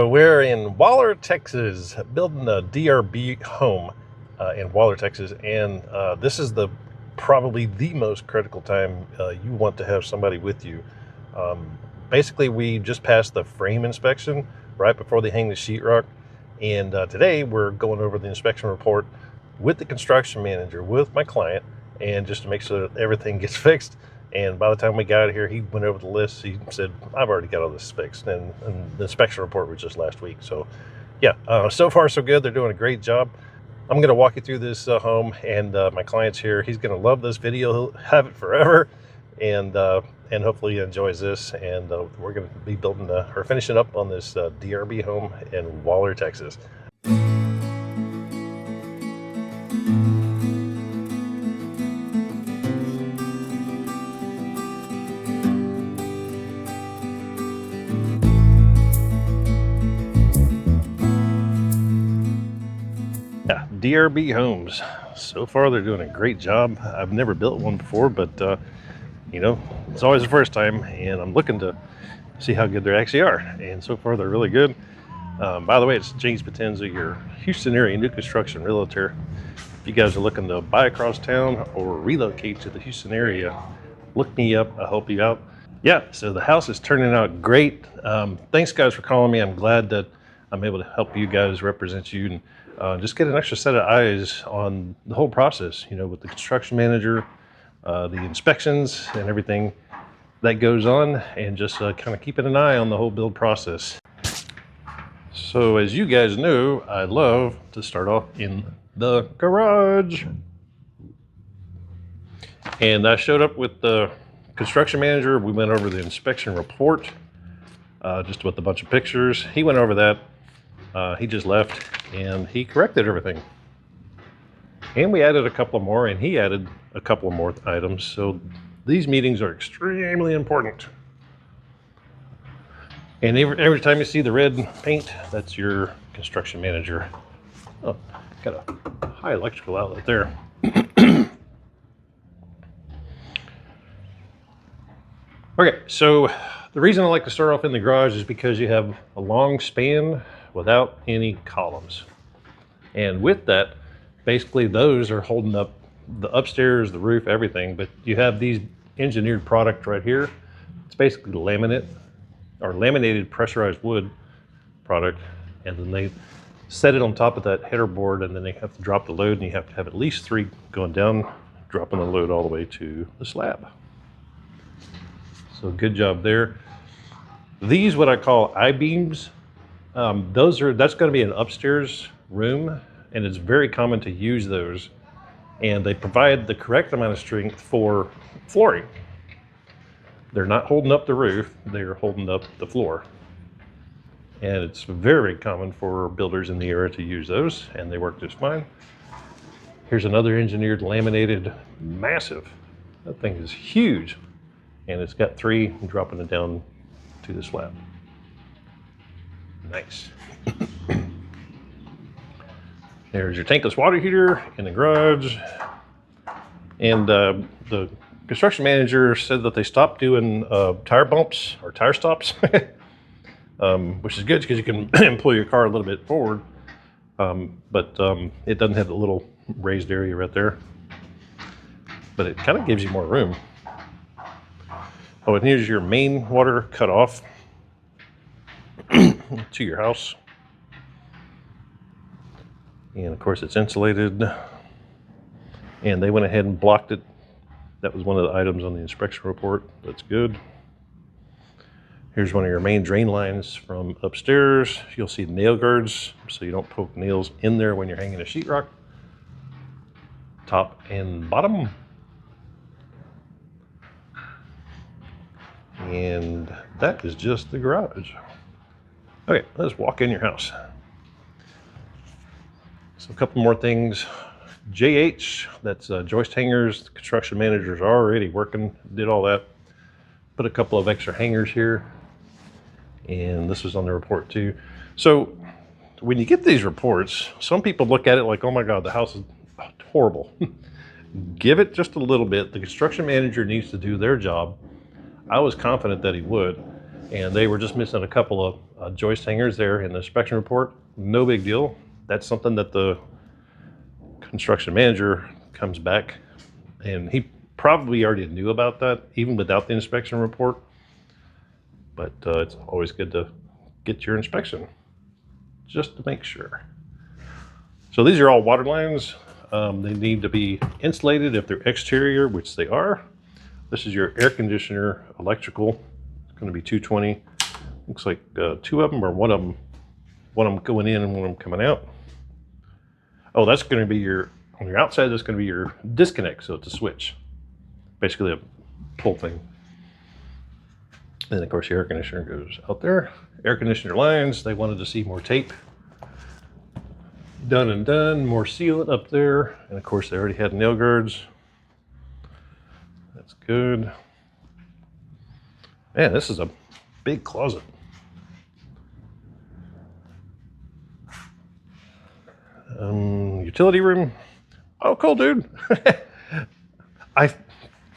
So we're in Waller, Texas, building a DRB home in Waller, Texas, and this is the probably the most critical time you want to have somebody with you. Um, Basically, we just passed the frame inspection right before they hang the sheetrock, and today we're going over the inspection report with the construction manager, with my client, and just to make sure that everything gets fixed. And by the time we got here, he went over the list. He said, I've already got all this fixed. And the inspection report was just last week. So, yeah, so far so good. They're doing a great job. I'm going to walk you through this home, and my client's here. He's going to love this video. He'll have it forever. And hopefully he enjoys this. And we're going to be building or finishing up on this DRB home in Waller, Texas. Yeah, DRB homes. So far, they're doing a great job. I've never built one before, but you know, it's always the first time, and I'm looking to see how good they actually are. And so far, they're really good. By the way, it's James Potenza, your Houston area new construction realtor. If you guys are looking to buy across town or relocate to the Houston area, look me up. I'll help you out. Yeah, so the house is turning out great. Thanks, guys, for calling me. I'm glad that I'm able to help you guys, represent you, and just get an extra set of eyes on the whole process, you know, with the construction manager, the inspections and everything that goes on, and just kind of keeping an eye on the whole build process. So as you guys know, I love to start off in the garage. And I showed up with the construction manager. We went over the inspection report, just with a bunch of pictures. He went over that. He just left, and he corrected everything. And we added a couple more, and he added a couple more items. So these meetings are extremely important. And every time you see the red paint, that's your construction manager. Oh, got a high electrical outlet there. Okay, so the reason I like to start off in the garage is because you have a long span without any columns. And with that, basically those are holding up the upstairs, the roof, everything. But you have these engineered product right here. It's basically laminate or laminated pressurized wood product. And then they set it on top of that header board, and then they have to drop the load, and you have to have at least 3 going down, dropping the load all the way to the slab. So good job there. These, what I call I-beams, that's going to be an upstairs room, and it's very common to use those. And they provide the correct amount of strength for flooring. They're not holding up the roof, they're holding up the floor. And it's very common for builders in the area to use those, and they work just fine. Here's another engineered laminated, massive. That thing is huge. And it's got 3 dropping it down to the slab. Nice. There's your tankless water heater in the garage. And the construction manager said that they stopped doing tire bumps or tire stops, which is good because you can pull your car a little bit forward. But it doesn't have the little raised area right there. But it kind of gives you more room. Oh, and here's your main water cutoff to your house. And of course it's insulated. And they went ahead and blocked it. That was one of the items on the inspection report. That's good. Here's one of your main drain lines from upstairs. You'll see nail guards, so you don't poke nails in there when you're hanging a sheetrock. Top and bottom. And that is just the garage. Okay, let's walk in your house. So a couple more things. JH, that's joist hangers. The construction manager's already working, did all that. Put a couple of extra hangers here. And this was on the report too. So when you get these reports, some people look at it like, oh my God, the house is horrible. Give it just a little bit. The construction manager needs to do their job. I was confident that he would. and they were just missing a couple of joist hangers there in the inspection report. No big deal. That's something that the construction manager comes back, and he probably already knew about that even without the inspection report. But it's always good to get your inspection just to make sure. So these are all water lines. They need to be insulated if they're exterior, which they are. This is your air conditioner electrical. It's going to be 220. Looks like two of them, or one of them going in and one of them coming out. Oh, that's going to be your, on your outside, that's going to be your disconnect. So it's a switch, basically a pull thing. Then of course your air conditioner goes out there. Air conditioner lines, they wanted to see more tape. Done and done. More sealant up there. And of course they already had nail guards. That's good. Man, this is a big closet. Utility room. Oh, cool, dude. I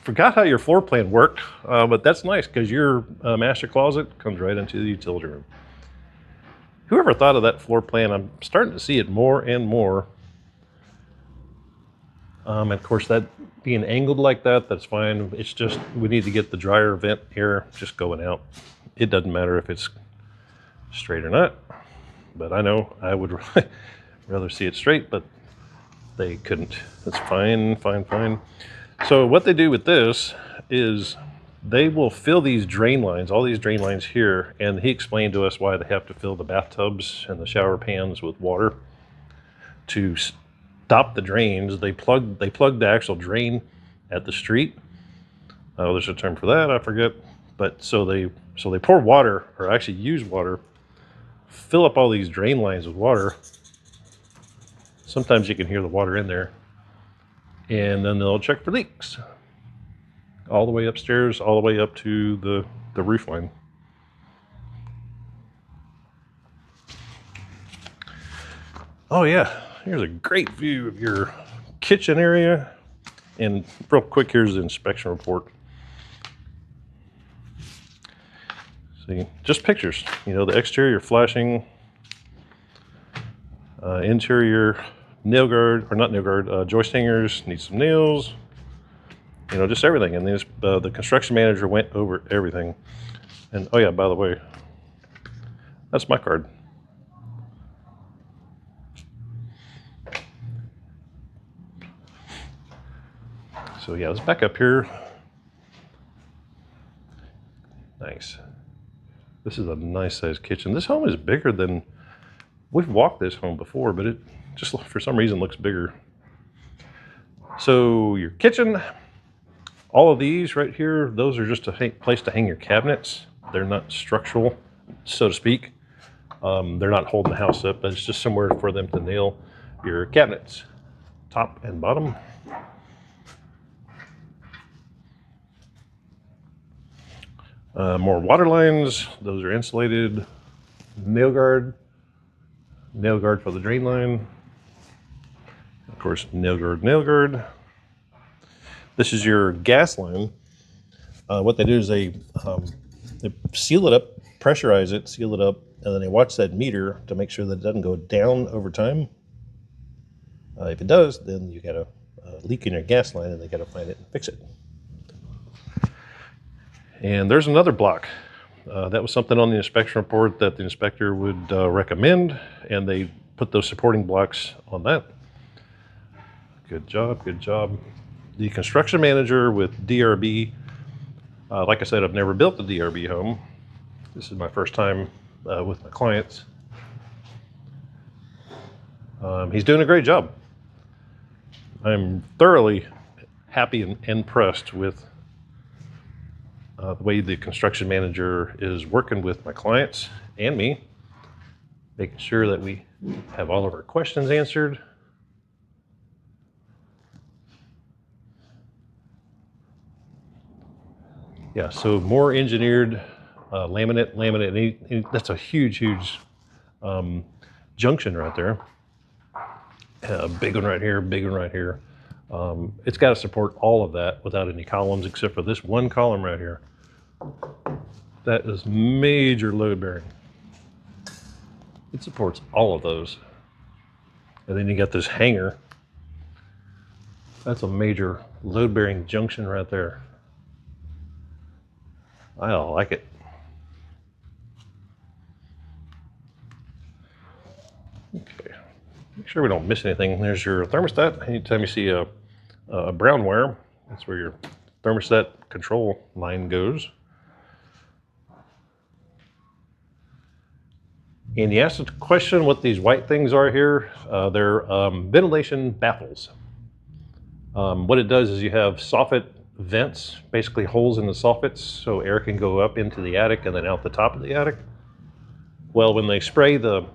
forgot how your floor plan worked, but that's nice because your master closet comes right into the utility room. Whoever thought of that floor plan, I'm starting to see it more and more. And of course, that being angled like that, that's fine. It's just, we need to get the dryer vent air just going out. It doesn't matter if it's straight or not, but I know I would rather see it straight, but they couldn't. That's fine, fine, fine. So what they do with this is they will fill these drain lines, all these drain lines here, and he explained to us why they have to fill the bathtubs and the shower pans with water to stop the drains. They plug the actual drain at the street. Oh, there's a term for that, I forget. But so they pour water, or actually use water, fill up all these drain lines with water. Sometimes you can hear the water in there. And then they'll check for leaks. All the way upstairs, all the way up to the roof line. Oh yeah, here's a great view of your kitchen area. And real quick, here's the inspection report. See, just pictures. You know, the exterior flashing, interior nail guard, or not nail guard, joist hangers, need some nails. You know, just everything. And this, the construction manager went over everything. And oh yeah, by the way, that's my card. So yeah, let's back up here. Nice. This is a nice sized kitchen. This home is bigger than, we've walked this home before, but it just for some reason looks bigger. So your kitchen, all of these right here, those are just a place to hang your cabinets. They're not structural, so to speak. They're not holding the house up, but it's just somewhere for them to nail your cabinets, top and bottom. More water lines, those are insulated. Nail guard for the drain line. Of course, nail guard. This is your gas line. What they do is they seal it up, pressurize it, seal it up, and then they watch that meter to make sure that it doesn't go down over time. If it does, then you got a leak in your gas line and they got to find it and fix it. And there's another block. That was something on the inspection report that the inspector would recommend, and they put those supporting blocks on that. Good job, good job. The construction manager with DRB, like I said, I've never built a DRB home. This is my first time with my clients. He's doing a great job. I'm thoroughly happy and impressed with the way the construction manager is working with my clients and me, making sure that we have all of our questions answered. Yeah, so more engineered laminate. That's a huge junction right there. Big one right here, big one right here. It's got to support all of that without any columns except for this one column right here. That is major load bearing. It supports all of those. And then you got this hanger. That's a major load bearing junction right there. I like it. Okay, make sure we don't miss anything. There's your thermostat. Anytime you see a brown wire, that's where your thermostat control line goes. And you asked the question what these white things are here. They're ventilation baffles. What it does is you have soffit vents, basically holes in the soffits, so air can go up into the attic and then out the top of the attic. Well, when they spray the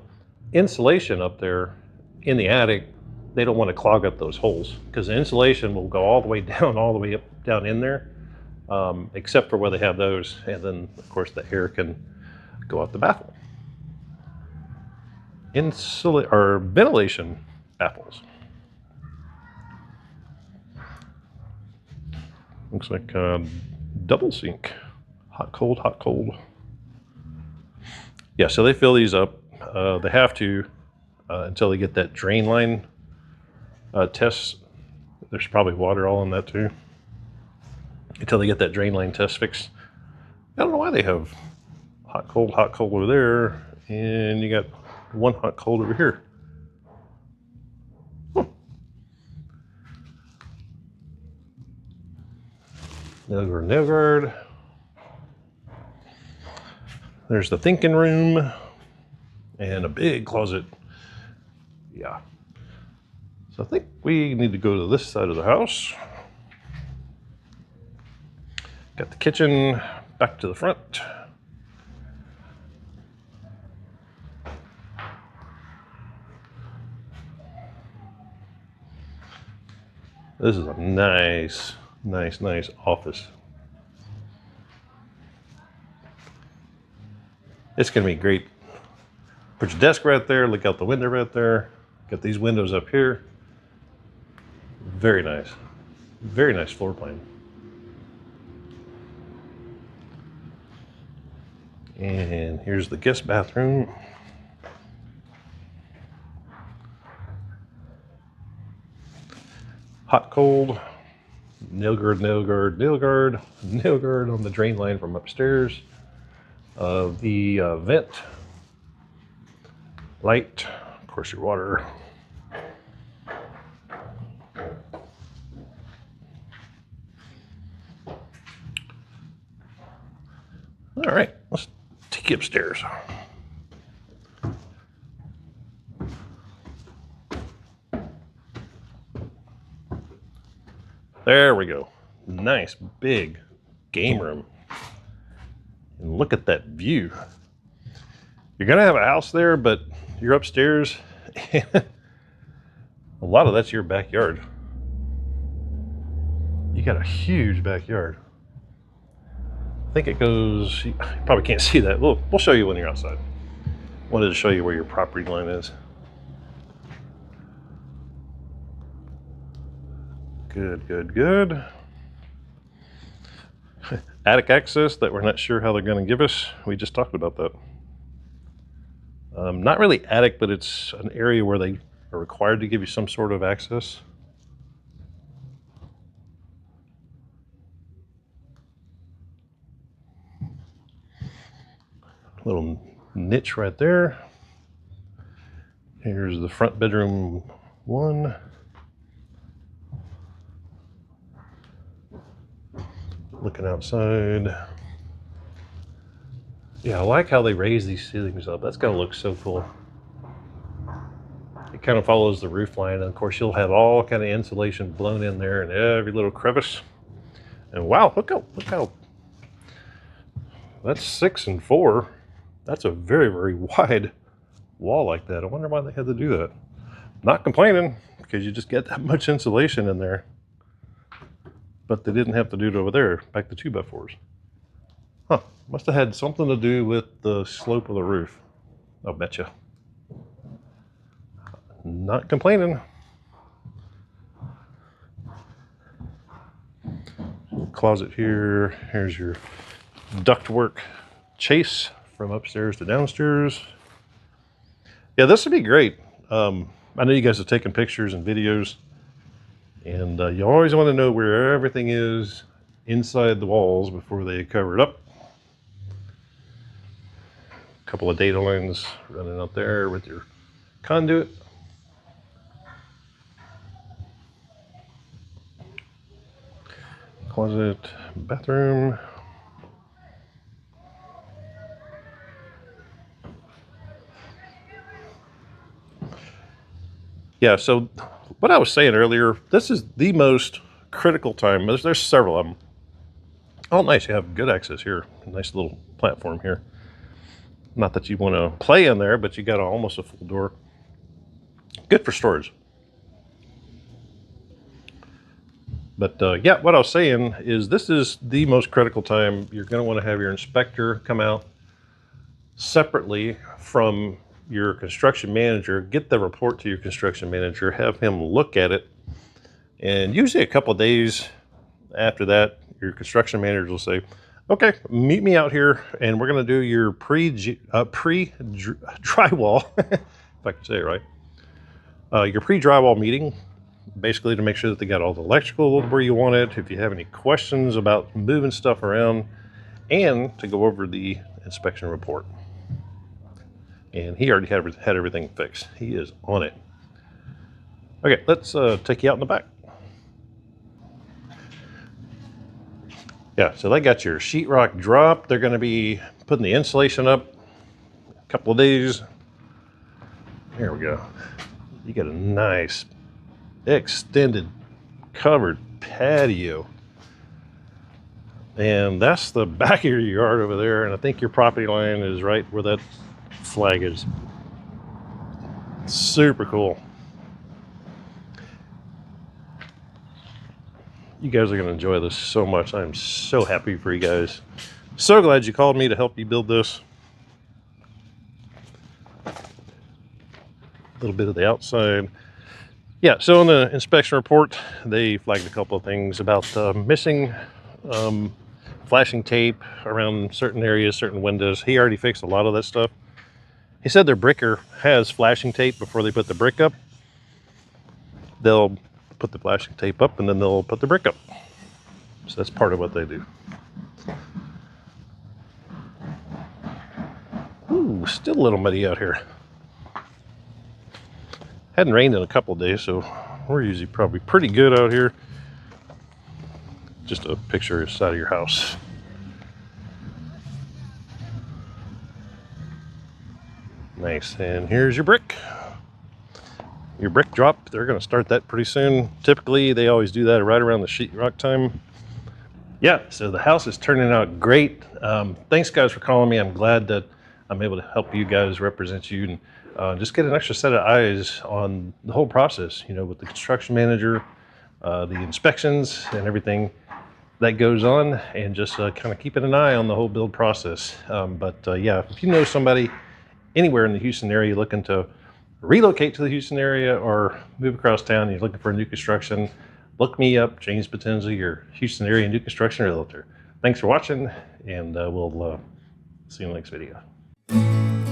insulation up there in the attic, they don't want to clog up those holes because the insulation will go all the way down, all the way up down in there, except for where they have those. And then, of course, the air can go out the baffle. Or ventilation baffles. Looks like double sink. Hot, cold, hot, cold. Yeah, so they fill these up. They have to until they get that drain line test. There's probably water all in that too. Until they get that drain line test fixed. I don't know why they have hot, cold over there, and you got one hot, cold over here. Nail guard. There's the thinking room and a big closet. Yeah. So I think we need to go to this side of the house. Got the kitchen back to the front. This is a nice office. It's gonna be great. Put your desk right there, look out the window right there. Got these windows up here. Very nice floor plan. And here's the guest bathroom. Hot, cold, nail guard on the drain line from upstairs. The vent, light, of course your water. All right, let's take you upstairs. There we go. Nice big game room. And look at that view. You're gonna have a house there, but you're upstairs. A lot of that's your backyard. You got a huge backyard. I think it goes, you probably can't see that. We'll show you when you're outside. Wanted to show you where your property line is. Good. Attic access that we're not sure how they're going to give us. We just talked about that. Not really attic, but it's an area where they are required to give you some sort of access. Little niche right there. Here's the front bedroom one. Looking outside. Yeah, I like how they raise these ceilings up. That's gonna look so cool. It kind of follows the roof line, and of course you'll have all kind of insulation blown in there in every little crevice. And wow, look how that's 6 and 4. That's a very wide wall like that. I wonder why they had to do that. Not complaining, because you just get that much insulation in there. But they didn't have to do it over there, back to 2x4s. Huh, must have had something to do with the slope of the roof. I'll bet you. Not complaining. Closet here, here's your ductwork chase from upstairs to downstairs. Yeah, this would be great. I know you guys have taken pictures and videos, and you always want to know where everything is inside the walls before they cover it up. A couple of data lines running out there with your conduit. Closet, bathroom. Yeah, so what I was saying earlier, this is the most critical time. There's several of them. Oh, nice. You have good access here. Nice little platform here. Not that you want to play in there, but you got almost a full door. Good for storage. But yeah, what I was saying is this is the most critical time. You're going to want to have your inspector come out separately from your construction manager. Get the report to your construction manager, have him look at it, and usually a couple of days after that, your construction manager will say, okay, meet me out here and we're going to do your pre-drywall, if I can say it right, your pre-drywall meeting, basically to make sure that they got all the electrical where you want it, if you have any questions about moving stuff around, and to go over the inspection report. And he already had everything fixed. He is on it. Okay, let's take you out in the back. Yeah, so they got your sheetrock drop. They're going to be putting the insulation up a couple of days. There we go. You got a nice extended covered patio. And that's the back of your yard over there. And I think your property line is right where that flag is. Super cool. You guys are going to enjoy this so much. I'm so happy for you guys. So glad you called me to help you build this. A little bit of the outside. Yeah, so in the inspection report, they flagged a couple of things about missing flashing tape around certain areas, certain windows. He already fixed a lot of that stuff. He said their bricker has flashing tape before they put the brick up. They'll put the flashing tape up and then they'll put the brick up. So that's part of what they do. Ooh, still a little muddy out here. Hadn't rained in a couple of days, so we're usually probably pretty good out here. Just a picture of the side of your house. Nice, and here's your brick. Your brick drop, they're going to start that pretty soon. Typically, they always do that right around the sheetrock time. Yeah, so the house is turning out great. Thanks, guys, for calling me. I'm glad that I'm able to help you guys, represent you, and just get an extra set of eyes on the whole process, you know, with the construction manager, the inspections, and everything that goes on, and just kind of keeping an eye on the whole build process. Yeah, if you know somebody anywhere in the Houston area looking to relocate to the Houston area or move across town, you're looking for a new construction, look me up, James Potenza, your Houston area new construction realtor. Thanks for watching, and we'll see you in the next video.